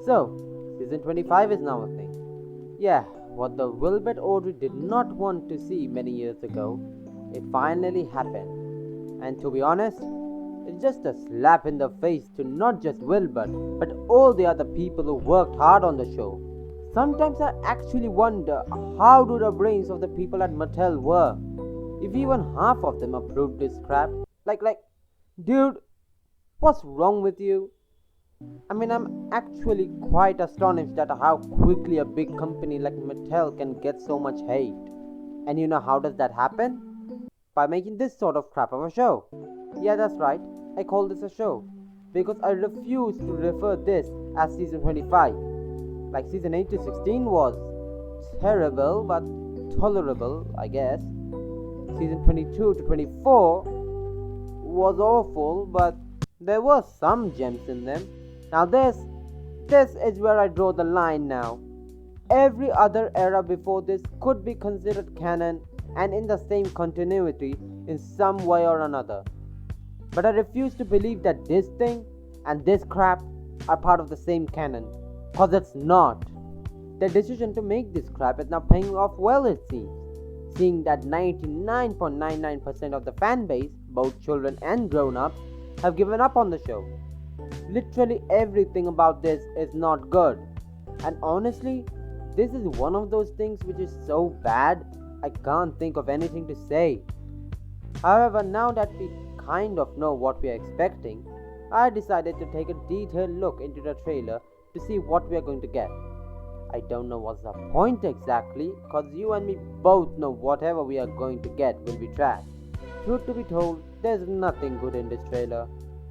So, season 25 is now a thing. Yeah, what the Wilbert Awdry did not want to see many years ago, it finally happened. And to be honest, it's just a slap in the face to not just Wilbert, but all the other people who worked hard on the show. Sometimes I actually wonder how do the brains of the people at Mattel work, if even half of them approved this crap. Dude, what's wrong with you? I mean, I'm actually quite astonished at how quickly a big company like Mattel can get so much hate. And you know how does that happen? By making this sort of crap of a show. Yeah, that's right, I call this a show. Because I refuse to refer this as season 25. Like season 8 to 16 was terrible but tolerable, I guess. Season 22 to 24 was awful, but there were some gems in them. Now this is where I draw the line now. Every other era before this could be considered canon and in the same continuity in some way or another. But I refuse to believe that this thing and this crap are part of the same canon, cause it's not. The decision to make this crap is now paying off well, it seems, seeing that 99.99% of the fan base, both children and grown-ups, have given up on the show. Literally everything about this is not good. And honestly, this is one of those things which is so bad, I can't think of anything to say. However, now that we kind of know what we are expecting, I decided to take a detailed look into the trailer to see what we are going to get. I don't know what's the point exactly, cause you and me both know whatever we are going to get will be trash. Truth to be told, there's nothing good in this trailer.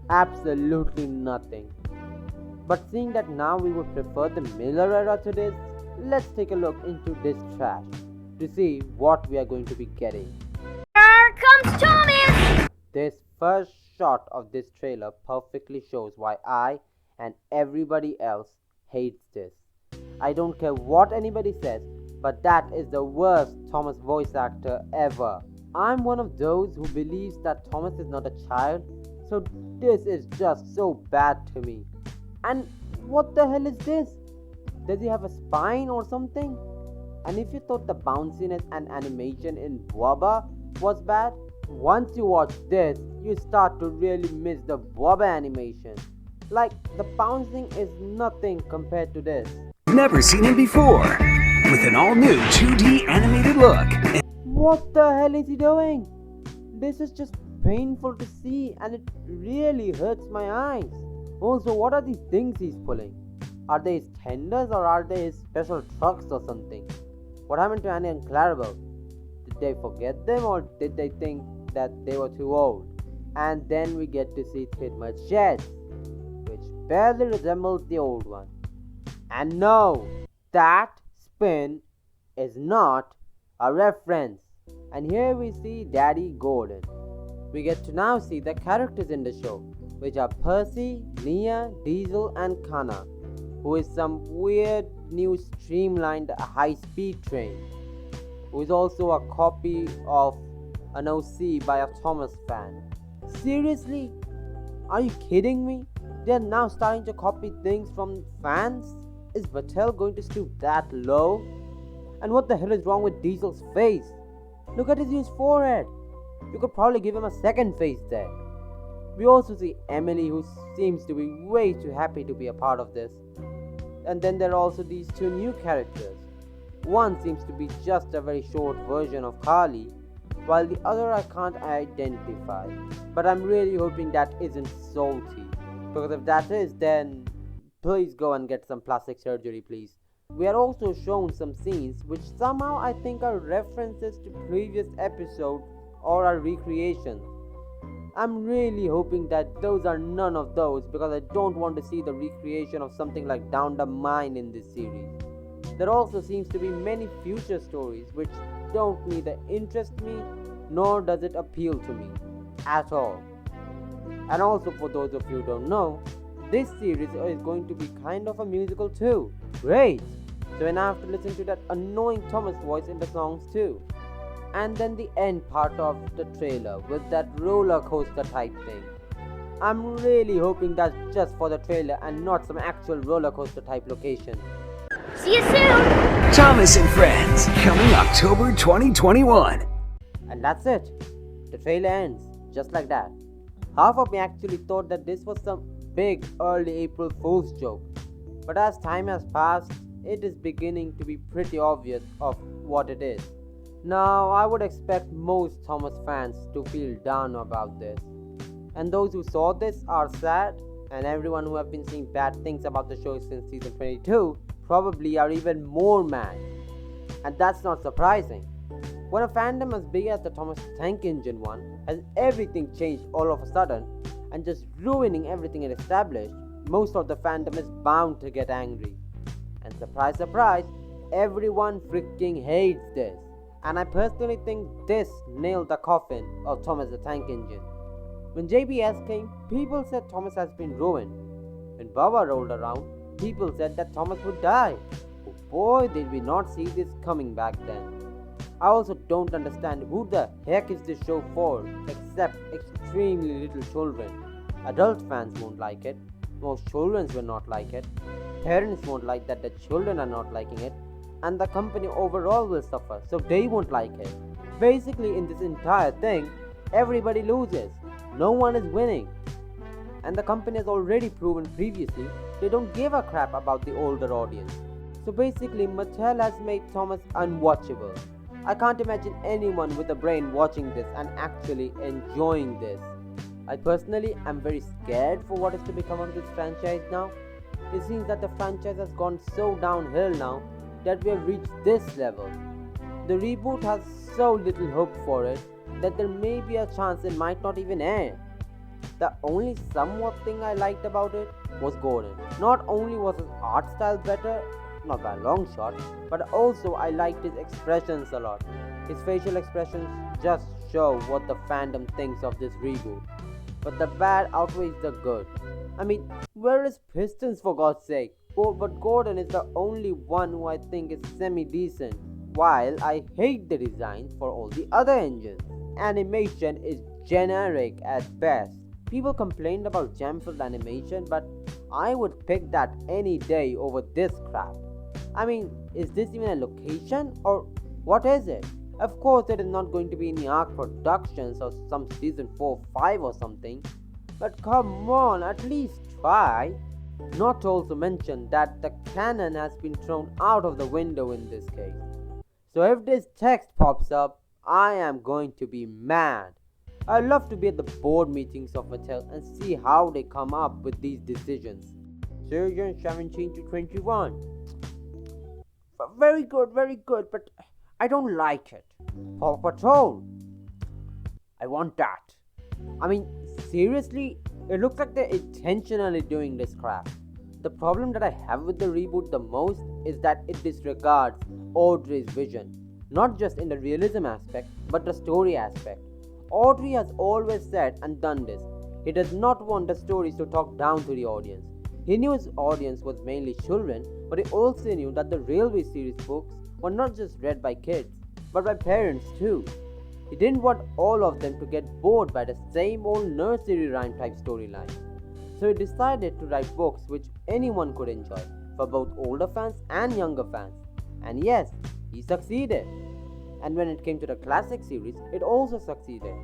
Absolutely nothing. But seeing that now we would prefer the Miller era to this, let's take a look into this trash to see what we are going to be getting. Here comes Thomas! This first shot of this trailer perfectly shows why I and everybody else hates this. I don't care what anybody says, but that is the worst Thomas voice actor ever. I'm one of those who believes that Thomas is not a child, so this is just so bad to me. And what the hell is this? Does he have a spine or something? And if you thought the bounciness and animation in Bwaba was bad, once you watch this, you start to really miss the Bwaba animation. Like, the bouncing is nothing compared to this. Never seen him before, with an all-new 2D animated look. What the hell is he doing? This is just painful to see and it really hurts my eyes. Also, what are these things he's pulling? Are they his tenders or are they his special trucks or something? What happened to Annie and Clarabelle? Did they forget them or did they think that they were too old? And then we get to see Tidmut's shed, which barely resembles the old one. And no, that spin is not a reference. And here we see Daddy Gordon. We get to now see the characters in the show, which are Percy, Nia, Diesel and Kana, who is some weird new streamlined high-speed train, who is also a copy of an OC by a Thomas fan. Seriously? Are you kidding me? They are now starting to copy things from fans? Is Mattel going to stoop that low? And what the hell is wrong with Diesel's face? Look at his huge forehead. You could probably give him a second face there. We also see Emily, who seems to be way too happy to be a part of this. And then there are also these two new characters. One seems to be just a very short version of Carly, while the other I can't identify. But I'm really hoping that isn't Salty, because if that is, then please go and get some plastic surgery, please. We are also shown some scenes which somehow I think are references to previous episodes or are recreations. I'm really hoping that those are none of those, because I don't want to see the recreation of something like Down the Mine in this series. There also seems to be many future stories which don't neither interest me nor does it appeal to me at all. And also, for those of you who don't know, this series is going to be kind of a musical too. Great! So then I have to listen to that annoying Thomas voice in the songs too. And then the end part of the trailer with that roller coaster type thing. I'm really hoping that's just for the trailer and not some actual roller coaster type location. See you soon! Thomas and Friends, coming October 2021. And that's it. The trailer ends just like that. Half of me actually thought that this was some big early April Fool's joke. But as time has passed, it is beginning to be pretty obvious of what it is. Now, I would expect most Thomas fans to feel down about this. And those who saw this are sad, and everyone who have been seeing bad things about the show since season 22 probably are even more mad. And that's not surprising. When a fandom as big as the Thomas Tank Engine one has everything changed all of a sudden and just ruining everything it established, most of the fandom is bound to get angry. And surprise, surprise, everyone freaking hates this. And I personally think this nailed the coffin of Thomas the Tank Engine. When JBS came, people said Thomas has been ruined. When Baba rolled around, people said that Thomas would die. Oh boy, did we not see this coming back then. I also don't understand who the heck is this show for, except extremely little children. Adult fans won't like it, most children will not like it, parents won't like that the children are not liking it, and the company overall will suffer, so they won't like it. Basically, in this entire thing, everybody loses. No one is winning. And the company has already proven previously they don't give a crap about the older audience. So basically, Mattel has made Thomas unwatchable. I can't imagine anyone with a brain watching this and actually enjoying this. I personally am very scared for what is to become of this franchise now. It seems that the franchise has gone so downhill now that we have reached this level. The reboot has so little hope for it that there may be a chance it might not even air. The only somewhat thing I liked about it was Gordon. Not only was his art style better, not by a long shot, but also I liked his expressions a lot. His facial expressions just show what the fandom thinks of this reboot. But the bad outweighs the good. I mean, where is Pistons for God's sake? But Gordon is the only one who I think is semi-decent, while I hate the designs for all the other engines. Animation is generic at best. People complained about jam-filled animation, but I would pick that any day over this crap. I mean, is this even a location or what is it? Of course, it is not going to be any Arc Productions or some season 4 5 or something. But come on, at least try. Not to also mention that the canon has been thrown out of the window in this case. So if this text pops up, I am going to be mad. I'd love to be at the board meetings of Mattel and see how they come up with these decisions. Season 17 to 21. Very good, but I don't like it. Paw Patrol. I want that. I mean, seriously, it looks like they're intentionally doing this crap. The problem that I have with the reboot the most is that it disregards Awdry's vision, not just in the realism aspect, but the story aspect. Awdry has always said and done this. He does not want the stories to talk down to the audience. He knew his audience was mainly children, but he also knew that the Railway series books were not just read by kids, but by parents too. He didn't want all of them to get bored by the same old nursery rhyme type storyline. So he decided to write books which anyone could enjoy, for both older fans and younger fans. And yes, he succeeded. And when it came to the classic series, it also succeeded.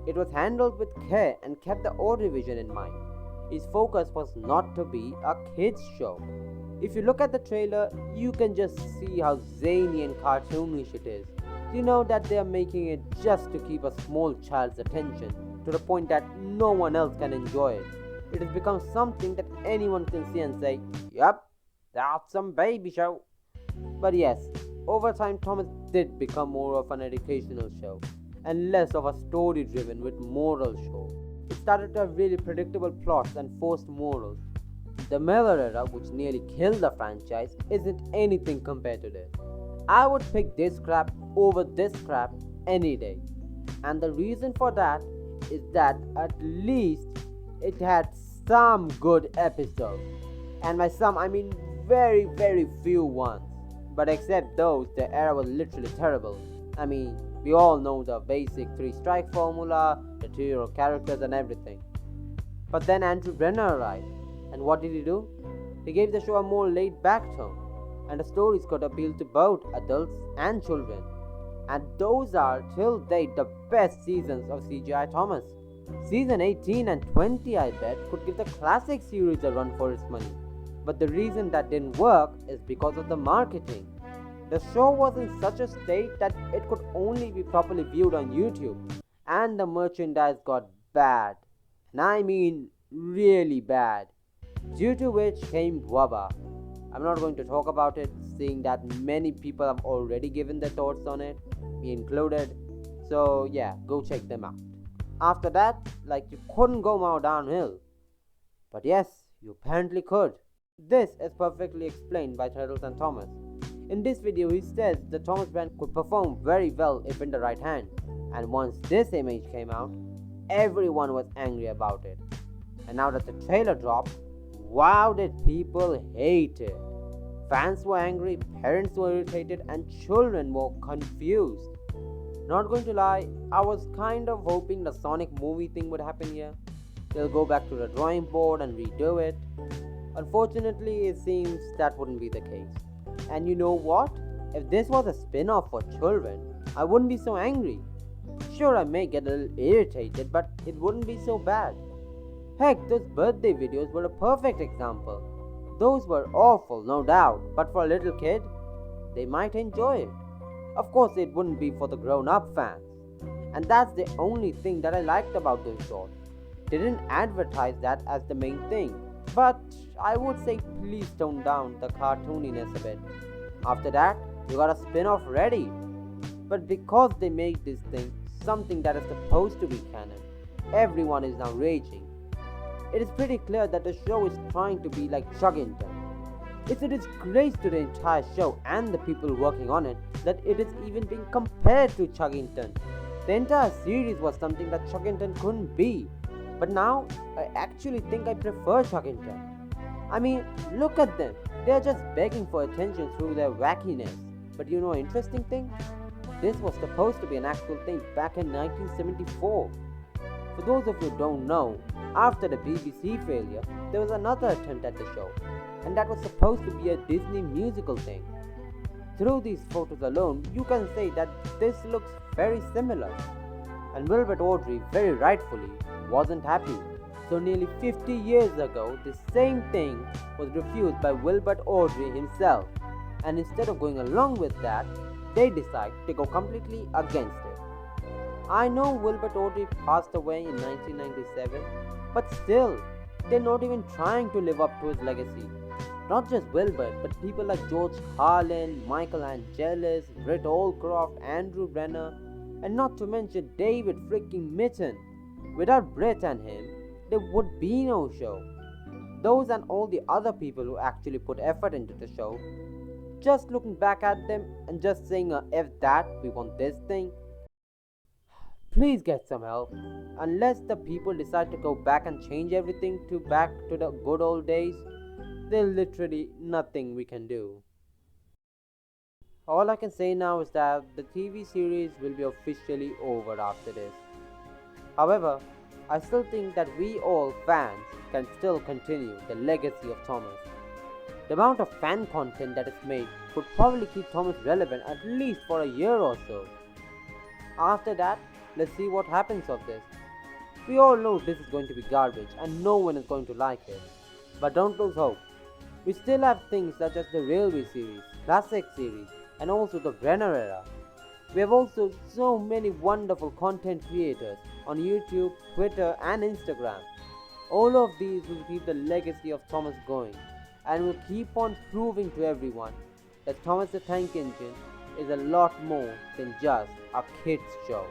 It was handled with care and kept the Awdry vision in mind. His focus was not to be a kids show. If you look at the trailer, you can just see how zany and cartoonish it is. You know that they are making it just to keep a small child's attention, to the point that no one else can enjoy it. It has become something that anyone can see and say, "Yup, that's some baby show." But yes, over time Thomas did become more of an educational show and less of a story driven with moral show. It started to have really predictable plots and forced morals. The Miller era, which nearly killed the franchise, isn't anything compared to this. I would pick this crap over this crap any day. And the reason for that is that at least it had some good episodes. And by some, I mean very few ones. But except those, the era was literally terrible. I mean, we all know the basic 3-strike formula, the hero characters and everything. But then Andrew Brenner arrived, and what did he do? He gave the show a more laid-back tone, and the stories could appeal to both adults and children. And those are, till date, the best seasons of CGI Thomas. Season 18 and 20, I bet, could give the classic series a run for its money. But the reason that didn't work is because of the marketing. The show was in such a state that it could only be properly viewed on YouTube, and the merchandise got bad. And I mean really bad. Due to which came Waba. I'm not going to talk about it, seeing that many people have already given their thoughts on it, me included. So yeah, go check them out. After that, you couldn't go more downhill. But yes, you apparently could. This is perfectly explained by Turtles and Thomas. In this video, he says the Thomas brand could perform very well if in the right hand. And once this image came out, everyone was angry about it. And now that the trailer dropped, wow, did people hate it. Fans were angry, parents were irritated, and children were confused. Not going to lie, I was kind of hoping the Sonic movie thing would happen here. They'll go back to the drawing board and redo it. Unfortunately, it seems that wouldn't be the case. And you know what? If this was a spin-off for children, I wouldn't be so angry. Sure, I may get a little irritated, but it wouldn't be so bad. Heck, those birthday videos were a perfect example. Those were awful, no doubt, but for a little kid, they might enjoy it. Of course, it wouldn't be for the grown-up fans. And that's the only thing that I liked about those shorts. They didn't advertise that as the main thing. But I would say please tone down the cartooniness a bit. After that, you got a spin-off ready. But because they made this thing something that is supposed to be canon, everyone is now raging. It is pretty clear that the show is trying to be like Chuggington. It's a disgrace to the entire show and the people working on it that it is even being compared to Chuggington. The entire series was something that Chuggington couldn't be. But now, I actually think I prefer Chuggington. I mean, look at them. They are just begging for attention through their wackiness. But you know an interesting thing? This was supposed to be an actual thing back in 1974. For those of you who don't know, after the BBC failure, there was another attempt at the show. And that was supposed to be a Disney musical thing. Through these photos alone, you can say that this looks very similar. And Wilbert Awdry, very rightfully, wasn't happy. So nearly 50 years ago, the same thing was refused by Wilbert Awdry himself. And instead of going along with that, they decide to go completely against it. I know Wilbert Awdry passed away in 1997, but still, they're not even trying to live up to his legacy. Not just Wilbert, but people like George Carlin, Michael Angelis, Britt Allcroft, Andrew Brenner, and not to mention David freaking Mitton. Without Britt and him, there would be no show. Those and all the other people who actually put effort into the show, just looking back at them and just saying F that, we want this thing. Please get some help. Unless the people decide to go back and change everything back to the good old days, there's literally nothing we can do. All I can say now is that the TV series will be officially over after this. However, I still think that we all fans can still continue the legacy of Thomas. The amount of fan content that is made could probably keep Thomas relevant at least for a year or so. After that, let's see what happens of this. We all know this is going to be garbage and no one is going to like it. But don't lose hope. We still have things such as the Railway series, Classic series, and also the Brenner era. We have also so many wonderful content creators on YouTube, Twitter, and Instagram. All of these will keep the legacy of Thomas going and will keep on proving to everyone that Thomas the Tank Engine is a lot more than just a kids show.